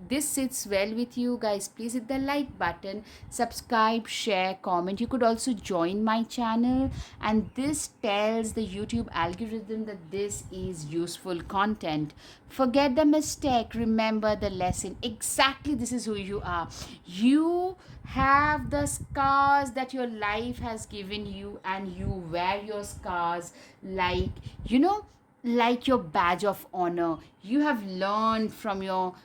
this sits well with you guys, please hit the like button, subscribe, share, comment. You could also join my channel, and this tells the YouTube algorithm that this is useful content. Forget the mistake, remember the lesson. Exactly, this is who you are. You have the scars that your life has given you, and you wear your scars like, you know, like your badge of honor. You have learned from your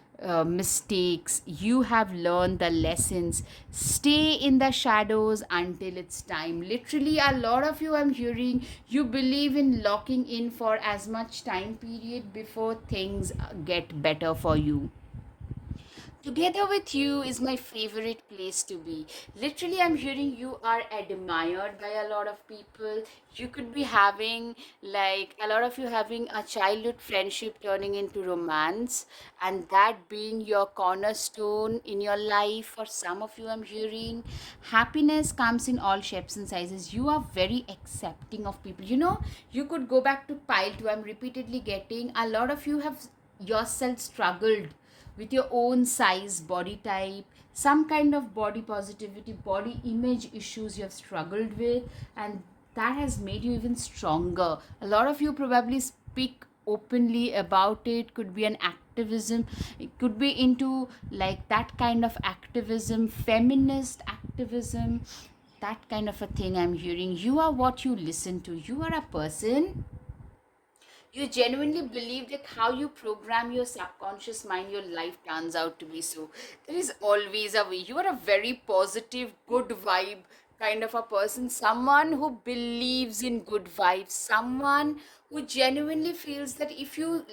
mistakes. You have learned the lessons. Stay in the shadows until it's time. Literally, a lot of you, I'm hearing, you believe in locking in for as much time period before things get better for you. Together with you is my favorite place to be. Literally, I'm hearing you are admired by a lot of people. You could be having, like, a lot of you having a childhood friendship turning into romance, and that being your cornerstone in your life. For some of you, I'm hearing happiness comes in all shapes and sizes. You are very accepting of people. You know, you could go back to pile two. I'm repeatedly getting a lot of you have yourself struggled with your own size, body type, some kind of body positivity, body image issues you have struggled with, and that has made you even stronger. A lot of you probably speak openly about it. Could be an activism, it could be into like that kind of activism, feminist activism, that kind of a thing. I'm hearing you are what you listen to. You are a person, you genuinely believe that how you program your subconscious mind, your life turns out to be. So there is always a way. You are a very positive, good vibe kind of a person, someone who believes in good vibes, someone who genuinely feels that if you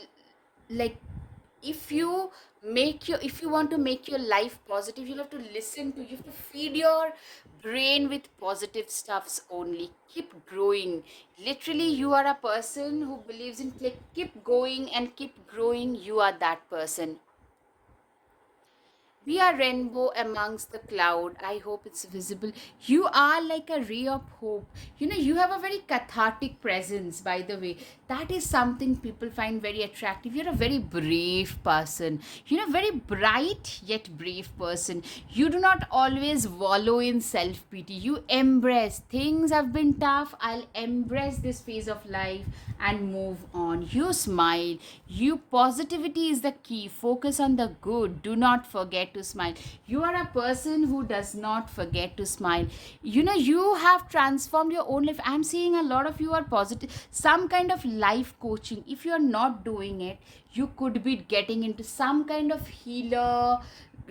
like, if you if you want to make your life positive, you have to listen to, you have to feed your brain with positive stuffs only. Keep growing. Literally, you are a person who believes in like keep going and keep growing. You are that person. We are rainbow amongst the cloud. I hope it's visible. You are like a ray of hope. You know, you have a very cathartic presence, by the way. That is something people find very attractive. You're a very brave person. You know, very bright yet brave person. You do not always wallow in self pity. You embrace things have been tough. I'll embrace this phase of life and move on. You smile. You positivity is the key. Focus on the good. Do not forget to smile. You are a person who does not forget to smile. You know, you have transformed your own life. I'm seeing a lot of you are positive. Some kind of life coaching. If you are not doing it, you could be getting into some kind of healer,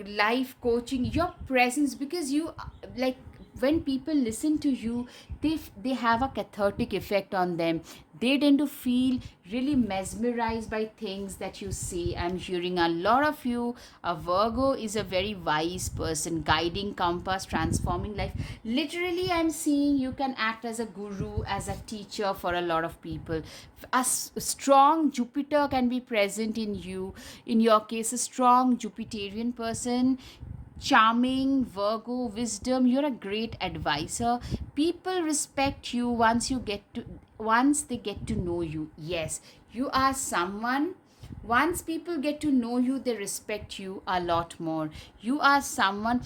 life coaching, your presence, because you like when people listen to you, they have a cathartic effect on them. They tend to feel really mesmerized by things that you say. I'm hearing a lot of you, a Virgo is a very wise person, guiding compass, transforming life. Literally, I'm seeing you can act as a guru, as a teacher for a lot of people. Strong Jupiter can be present in you. In your case, a strong Jupiterian person Charming, Virgo, wisdom, you're a great advisor. People respect you once they get to know you. Yes, you are someone. Once people get to know you, they respect you a lot more. You are someone,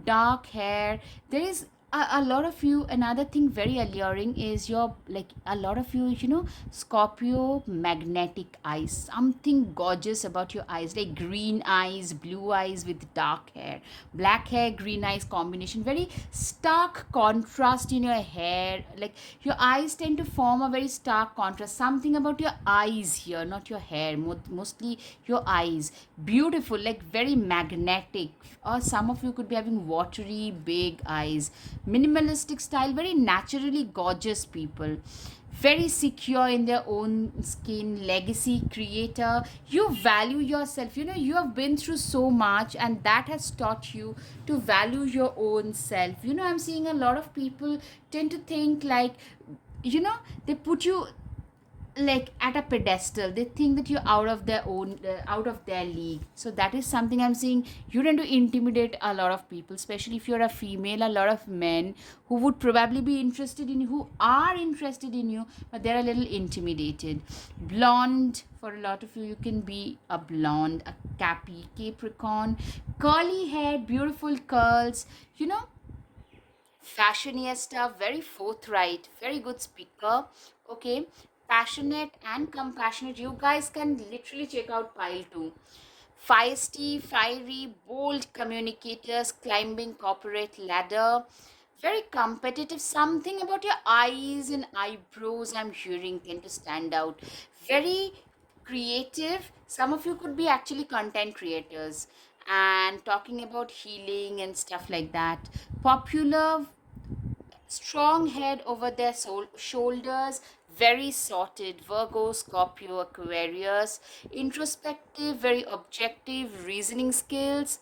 dark hair. There is a lot of you. Another thing very alluring is your, like, a lot of you, Scorpio, magnetic eyes. Something gorgeous about your eyes, like green eyes, blue eyes with dark hair, black hair, green eyes combination. Very stark contrast in your hair. Like, your eyes tend to form a very stark contrast. Something about your eyes here, not your hair, mostly your eyes. Beautiful, like very magnetic. Or some of you could be having watery, big eyes. Minimalistic style, very naturally gorgeous people, very secure in their own skin, legacy creator. You value yourself. You have been through so much, and that has taught you to value your own self. I'm seeing a lot of people tend to think like, they put you like at a pedestal. They think that you're out of their own, out of their league. So that is something I'm seeing. You tend to intimidate a lot of people, especially if you're a female. A lot of men who would probably be interested in you, who are interested in you, but they're a little intimidated. Blonde, for a lot of you, you can be a blonde, a Capricorn. Curly hair, beautiful curls, fashionista, very forthright, very good speaker. Okay, passionate and compassionate. You guys can literally check out Pile 2. Feisty, fiery, bold communicators, climbing corporate ladder. Very competitive. Something about your eyes and eyebrows, I'm hearing, tend to stand out. Very creative. Some of you could be actually content creators and talking about healing and stuff like that. Popular, strong head over their shoulders, very sorted. Virgo, Scorpio, Aquarius. Introspective, very objective, reasoning skills.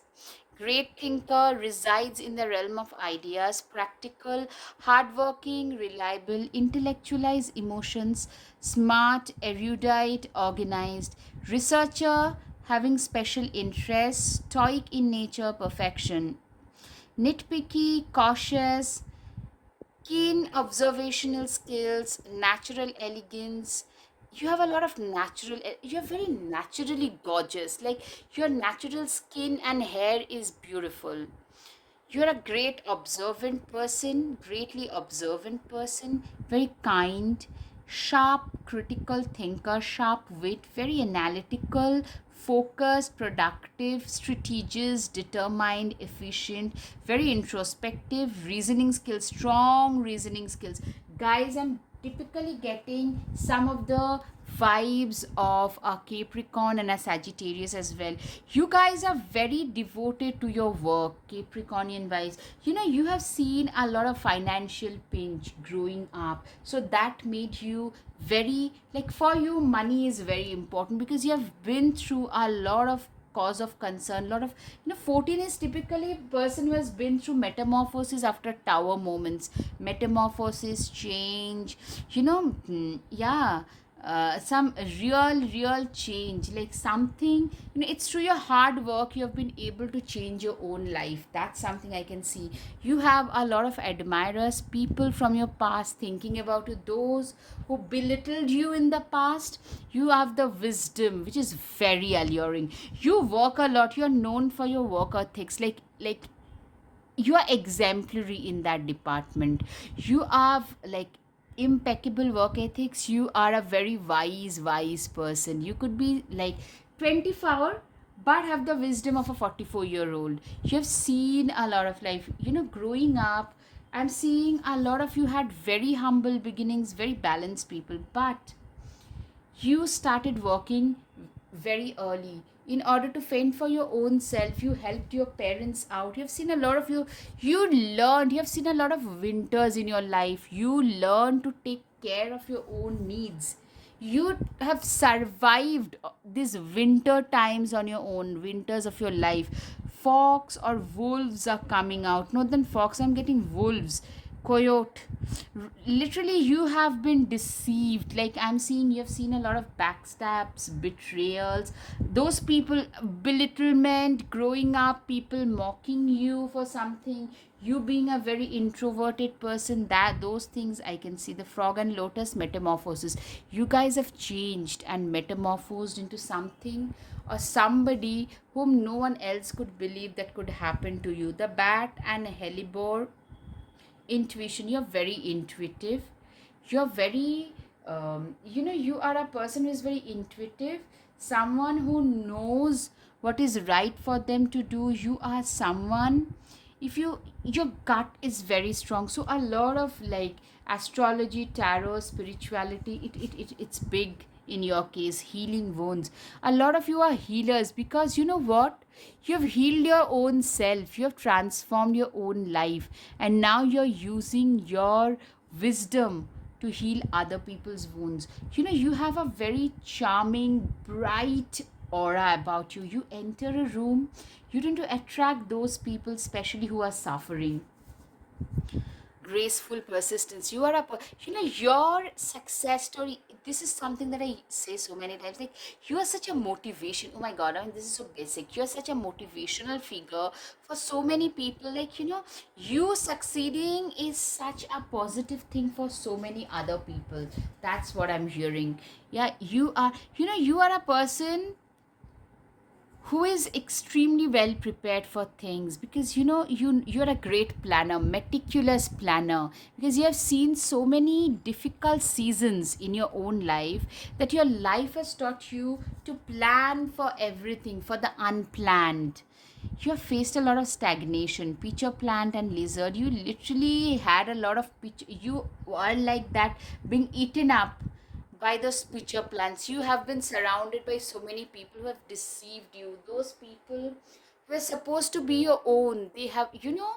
Great thinker, resides in the realm of ideas. Practical, hardworking, reliable, intellectualize emotions. Smart, erudite, organized. Researcher, having special interests. Stoic in nature, perfection. Nitpicky, cautious, keen observational skills, natural elegance. You have a lot of you're very naturally gorgeous. Like, your natural skin and hair is beautiful. You're a greatly observant person, very kind, sharp, critical thinker, sharp wit, very analytical, focused, productive, strategist, determined, efficient, very introspective, reasoning skills, strong reasoning skills. Guys, I'm typically getting some of the vibes of a Capricorn and a Sagittarius as well. You guys are very devoted to your work, Capricornian wise. You have seen a lot of financial pinch growing up. So that made you very, like, for you, money is very important because you have been through a lot of cause of concern. A lot of, 14 is typically a person who has been through metamorphosis after tower moments, metamorphosis, change, yeah, some real change, like something, it's through your hard work you have been able to change your own life. That's something I can see. You have a lot of admirers, people from your past thinking about you, those who belittled you in the past. You have the wisdom, which is very alluring. You work a lot. You're known for your work ethics, like you are exemplary in that department. You have, like, impeccable work ethics. You are a very wise person. You could be like 24 but have the wisdom of a 44-year-old. You have seen a lot of life, growing up. I'm seeing a lot of you had very humble beginnings, very balanced people, but you started working very early in order to fend for your own self. You helped your parents out. You have seen a lot of you have seen a lot of winters in your life. You learned to take care of your own needs. You have survived these winter times on your own, winters of your life. Fox or wolves are coming out. Not than fox, I'm getting wolves. coyote. Literally, you have been deceived. Like, I'm seeing, you've seen a lot of backstabs, betrayals, those people, belittlement growing up, people mocking you for something, you being a very introverted person, that those things I can see. The frog and lotus metamorphosis, you guys have changed and metamorphosed into something or somebody whom no one else could believe that could happen to you. The bat and hellebore intuition, you're very intuitive, you're very you are a person who is very intuitive, someone who knows what is right for them to do. You are someone, if you, your gut is very strong. So a lot of like astrology, tarot, spirituality, it's big in your case. Healing wounds, a lot of you are healers, because you know what, you have healed your own self, you have transformed your own life, and now you're using your wisdom to heal other people's wounds. You know, you have a very charming, bright aura about you. You enter a room, you tend to attract those people, especially who are suffering. Graceful persistence, you are you know, your success story, this is something that I say so many times, like, you are such a motivation. Oh my god, I mean, this is so basic. You're such a motivational figure for so many people. Like, you know, you succeeding is such a positive thing for so many other people. That's what I'm hearing. Yeah, you are, you know, you are a person who is extremely well prepared for things, because you know, you're a great planner, meticulous planner, because you have seen so many difficult seasons in your own life, that your life has taught you to plan for everything, for the unplanned. You have faced a lot of stagnation. Pitcher plant and lizard, you literally had a lot of pitch, you are like that, being eaten up by those pitcher plants. You have been surrounded by so many people who have deceived you. Those people were supposed to be your own, they have, you know,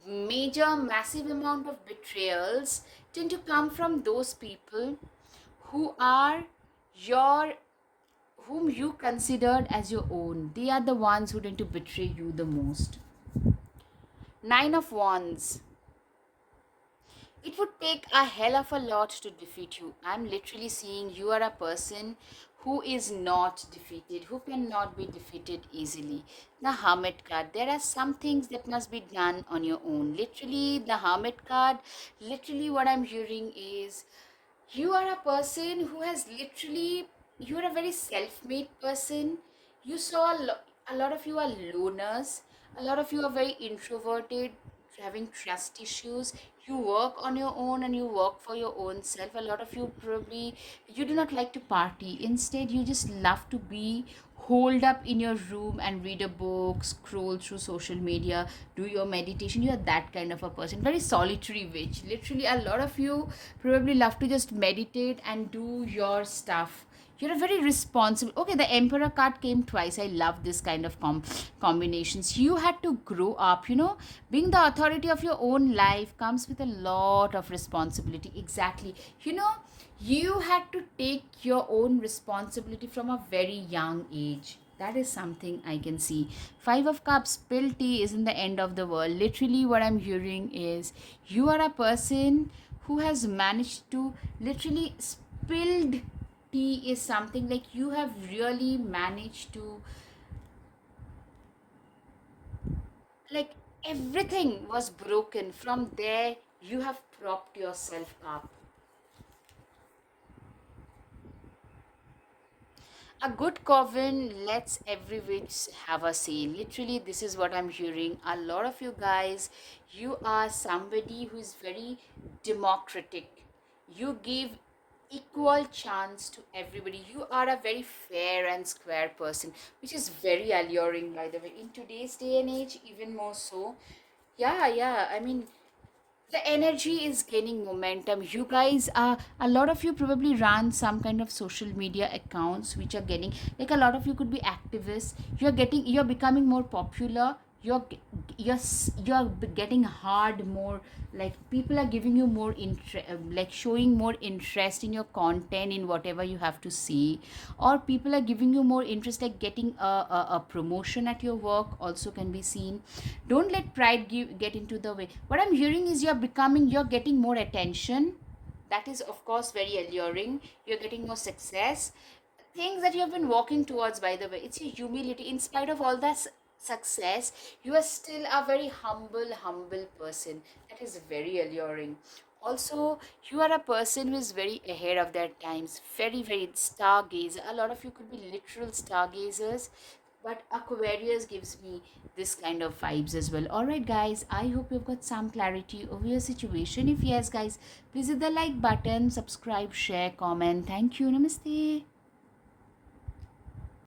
major, massive amount of betrayals tend to come from those people who are your, whom you considered as your own. They are the ones who tend to betray you the most. Nine of Wands. It would take a hell of a lot to defeat you. I'm literally seeing you are a person who is not defeated, who cannot be defeated easily. The Hermit card. There are some things that must be done on your own. Literally, the Hermit card, literally, what I'm hearing is you are a person who has literally, you are a very self-made person. You saw a lot of you are loners, a lot of you are very introverted, having trust issues. You work on your own and you work for your own self. A lot of you probably, you do not like to party, instead you just love to be holed up in your room and read a book, scroll through social media, do your meditation. You are that kind of a person, very solitary witch. Literally, a lot of you probably love to just meditate and do your stuff. You're a very responsible. Okay, the Emperor card came twice. I love this kind of combinations. You had to grow up. You know, being the authority of your own life comes with a lot of responsibility. Exactly. You know, you had to take your own responsibility from a very young age. That is something I can see. Five of Cups, spill tea isn't the end of the world. Literally, what I'm hearing is you are a person who has managed to literally spilled tea is something like you have really managed to, like, everything was broken. From there, you have propped yourself up. A good coven lets every witch have a say. Literally, this is what I'm hearing. A lot of you guys, you are somebody who is very democratic. You give equal chance to everybody. You are a very fair and square person, which is very alluring, by the way. In today's day and age, even more so. Yeah, yeah. I mean, the energy is gaining momentum. You guys are, a lot of you probably run some kind of social media accounts which are getting, like, a lot of you could be activists. You're getting, you're becoming more popular. you're getting hard more, like people are giving you more interest, like showing more interest in your content, in whatever you have to see, or people are giving you more interest, like getting a promotion at your work also can be seen. Don't let pride get into the way. What I'm hearing is you're getting more attention. That is of course very alluring. You're getting more success, things that you have been walking towards. By the way, it's your humility. In spite of all that success, you are still a very humble person. That is very alluring. Also, you are a person who is very ahead of their times, very stargazer. A lot of you could be literal stargazers, but Aquarius gives me this kind of vibes as well. All right, guys, I hope you've got some clarity over your situation. If yes, guys, please hit the like button, subscribe, share, comment. Thank you. Namaste.